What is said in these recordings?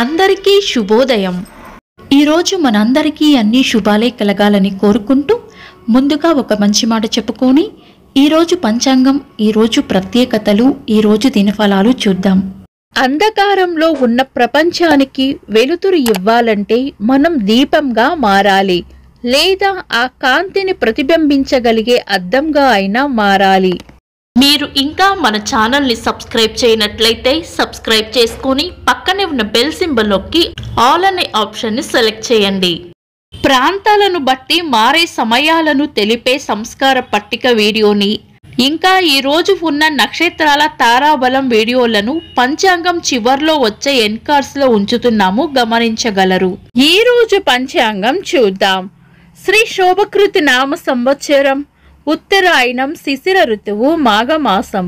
అందరికీ శుభోదయం. ఈరోజు మనందరికీ అన్ని శుభాలే కలగాలని కోరుకుంటూ ముందుగా ఒక మంచి మాట చెప్పుకొని ఈరోజు పంచాంగం, ఈరోజు ప్రత్యేకతలు, ఈరోజు దినఫలాలు చూద్దాం. అంధకారంలో ఉన్న ప్రపంచానికి వెలుతురు ఇవ్వాలంటే మనం దీపంగా మారాలి, లేదా ఆ కాంతిని ప్రతిబింబించగలిగే అద్దంగా అయినా మారాలి. మీరు ఇంకా మన ఛానల్ని సబ్స్క్రైబ్ చేయనట్లయితే సబ్స్క్రైబ్ చేసుకొని పక్కనే ఉన్న బెల్ సింబల్ నొక్కి ఆల్ అనే ఆప్షన్ని సెలెక్ట్ చేయండి. ప్రాంతాలను బట్టి మారే సమయాలను తెలిపే సంస్కార పట్టిక వీడియోని, ఇంకా ఈరోజు ఉన్న నక్షత్రాల తారాబలం వీడియోలను పంచాంగం చివర్లో వచ్చే ఎన్కార్స్లో ఉంచుతున్నాము, గమనించగలరు. ఈరోజు పంచాంగం చూద్దాం. శ్రీ శోభకృతి నామ సంవత్సరం, ఉత్తరాయణం, శిశిర ఋతువు, మాఘమాసం,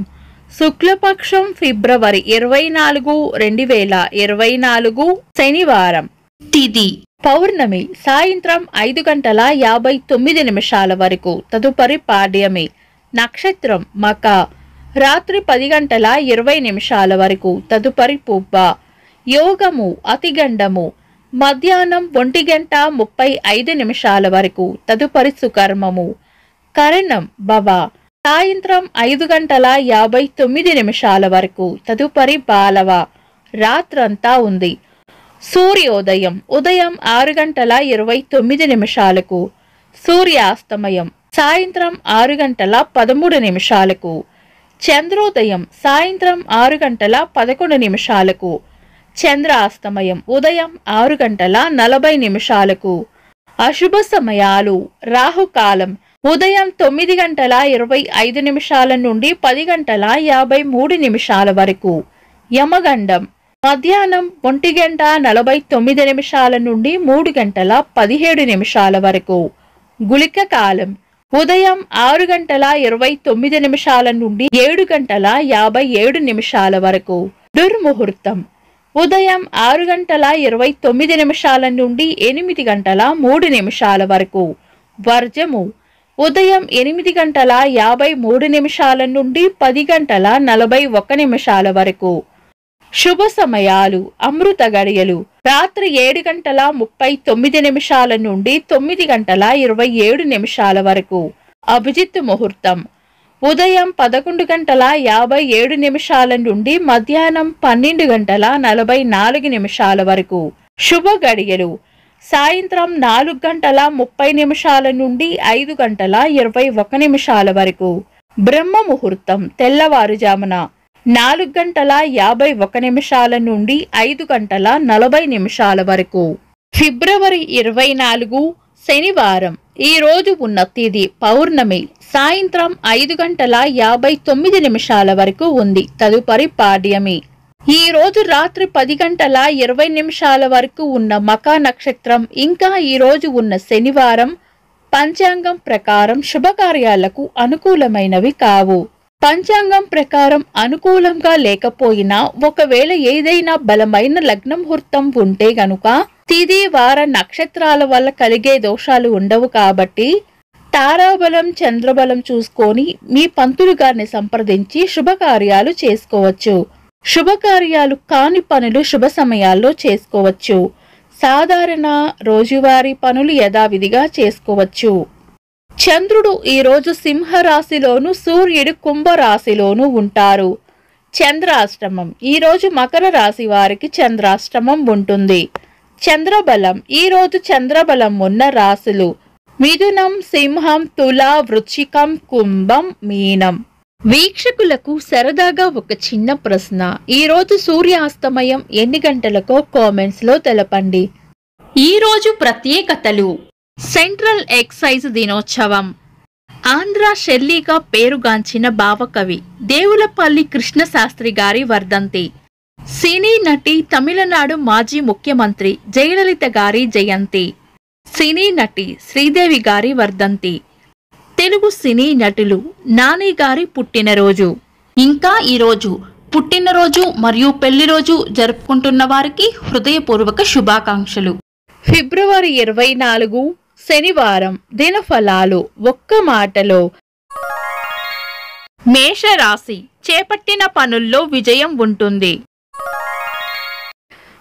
శుక్లపక్షం, ఫిబ్రవరి 24, 2024, శనివారం. తిథి పౌర్ణమి, సాయంత్రం 5:59 వరకు, తదుపరి పాడ్యమి. నక్షత్రం మక, రాత్రి 10:20 వరకు, తదుపరి పుబ్బ. యోగము అతిగండము, మధ్యాహ్నం 1:35 వరకు, తదుపరి సుకర్మము. కరణం భవ, సాయంత్రం 5:59 వరకు, తదుపరి బాలవ. రాత్రంతా ఉంది. సూర్యోదయం ఉదయం 6:29, సూర్యాస్తమయం సాయంత్రం 6:13, చంద్రోదయం సాయంత్రం 6:11, చంద్రాస్తమయం ఉదయం 6:40. అశుభ సమయాలు: రాహుకాలం ఉదయం 9:25 నుండి 10:53 వరకు, యమగండం మధ్యాహ్నం 1:49 నుండి 3:17 వరకు, గుళిక కాలం ఉదయం 6:29 నుండి 7:57 వరకు, దుర్ముహూర్తం ఉదయం 6:29 నుండి 8:03 వరకు, వర్జము ఉదయం 8:53 నుండి 10:41 వరకు. శుభ సమయాలు: అమృత గడియలు రాత్రి 7:39 నుండి 9:27 వరకు, అభిజిత్ ముహూర్తం ఉదయం 11:57 నుండి మధ్యాహ్నం 12:44 వరకు. శుభ గడియలు సాయంత్రం 4:30 నుండి 5:21 వరకు. బ్రహ్మ ముహూర్తం తెల్లవారుజామున 4:51 నుండి 5:40 వరకు. ఫిబ్రవరి 24, శనివారం. ఈ రోజు ఉన్న తేదీ పౌర్ణమి, సాయంత్రం 5:59 వరకు ఉంది, తదుపరి పాడ్యమి. ఈ రోజు రాత్రి 10:20 వరకు ఉన్న మకా నక్షత్రం, ఇంకా ఈ రోజు ఉన్న శనివారం పంచాంగం ప్రకారం శుభకార్యాలకు అనుకూలమైనవి కావు. పంచాంగం ప్రకారం అనుకూలంగా లేకపోయినా ఒకవేళ ఏదైనా బలమైన లగ్న ముహూర్తం ఉంటే గనుక తిథి, వార, నక్షత్రాల వల్ల కలిగే దోషాలు ఉండవు. కాబట్టి తారాబలం, చంద్రబలం చూసుకొని మీ పంతులు గారిని సంప్రదించి శుభకార్యాలు చేసుకోవచ్చు. శుభకార్యాలు కాని పనులు శుభ సమయాల్లో చేసుకోవచ్చు. సాధారణ రోజువారీ పనులు యథావిధిగా చేసుకోవచ్చు. చంద్రుడు ఈరోజు సింహరాశిలోను, సూర్యుడు కుంభరాశిలోను ఉంటారు. చంద్రాష్టమం ఈరోజు మకర రాశి వారికి చంద్రాష్టమం ఉంటుంది. చంద్రబలం ఈరోజు చంద్రబలం ఉన్న రాశులు మిథునం, సింహం, తుల, వృశ్చికం, కుంభం, మీనం. వీక్షకులకు సరదాగా ఒక చిన్న ప్రశ్న. ఈరోజు సూర్యాస్తమయం ఎన్ని గంటలకో కామెంట్స్ లో తెలపండి. ఈరోజు ప్రత్యేకతలు: సెంట్రల్ ఎక్సైజ్ దినోత్సవం, ఆంధ్ర షెల్లీగా పేరుగాంచిన భావకవి దేవులపల్లి కృష్ణశాస్త్రి గారి వర్ధంతి, సినీ నటి, తమిళనాడు మాజీ ముఖ్యమంత్రి జయలలిత గారి జయంతి, సినీ నటి శ్రీదేవి గారి వర్ధంతి, తెలుగు సినీ నటులు నాని గారి పుట్టినరోజు. ఇంకా ఈరోజు పుట్టినరోజు మరియు పెళ్లిరోజు జరుపుకుంటున్న వారికి హృదయపూర్వక శుభాకాంక్షలు. ఫిబ్రవరి 24, శనివారం. దినఫలాలు ఒక్క మాటలో: మేషరాశి చేపట్టిన పనుల్లో విజయం ఉంటుంది.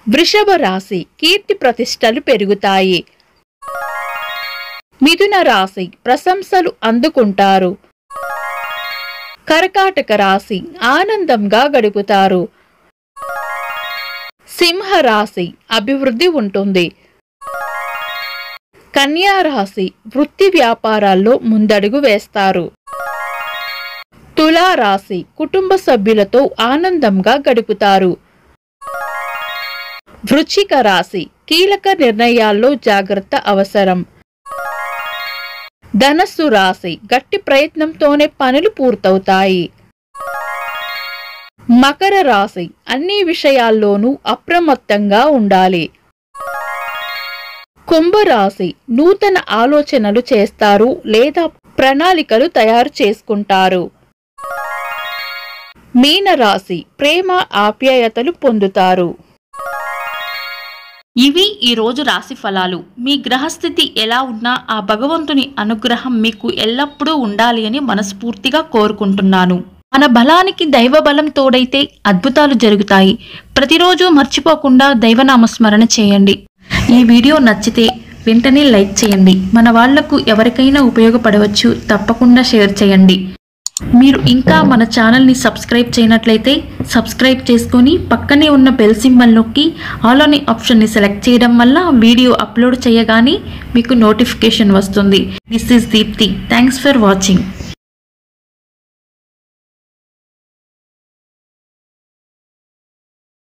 వృషభ రాశి కీర్తి ప్రతిష్టలు పెరుగుతాయి. మిథున రాశి ప్రశంసలు అందుకుంటారు. కర్కాటక రాశి ఆనందంగా గడుపుతారు. సింహ రాశి అభివృద్ధి ఉంటుంది. కన్యా రాశి వృత్తి వ్యాపారాల్లో ముందడుగు వేస్తారు. తులా రాశి కుటుంబ సభ్యులతో ఆనందంగా గడుపుతారు. వృశ్చిక రాశి కీలక నిర్ణయాల్లో జాగ్రత్త అవసరం. ధనస్సు రాశి గట్టి ప్రయత్నంతోనే పనులు పూర్తవుతాయి. మకర రాశి అన్ని విషయాల్లోనూ అప్రమత్తంగా ఉండాలి. కుంభరాశి నూతన ఆలోచనలు చేస్తారు లేదా ప్రణాళికలు తయారు చేసుకుంటారు. మీనరాశి ప్రేమ ఆప్యాయతలు పొందుతారు. ఇవి ఈరోజు రాశి ఫలాలు. మీ గ్రహస్థితి ఎలా ఉన్నా ఆ భగవంతుని అనుగ్రహం మీకు ఎల్లప్పుడూ ఉండాలి అని మనస్ఫూర్తిగా కోరుకుంటున్నాను. మన బలానికి దైవ బలం తోడైతే అద్భుతాలు జరుగుతాయి. ప్రతిరోజు మర్చిపోకుండా దైవనామస్మరణ చేయండి. ఈ వీడియో నచ్చితే వెంటనే లైక్ చేయండి. మన వాళ్లకు ఎవరికైనా ఉపయోగపడవచ్చు. తప్పకుండా షేర్ చేయండి. మీరు ఇంకా మన ఛానల్ని సబ్స్క్రైబ్ చేయనట్లయితే సబ్స్క్రైబ్ చేసుకొని పక్కనే ఉన్న బెల్ సింబల్ నొక్కి ఆల్ అనే ఆప్షన్ని సెలెక్ట్ చేయడం వల్ల వీడియో అప్లోడ్ చేయగానే మీకు నోటిఫికేషన్ వస్తుంది. This is Deepthi. Thanks for watching.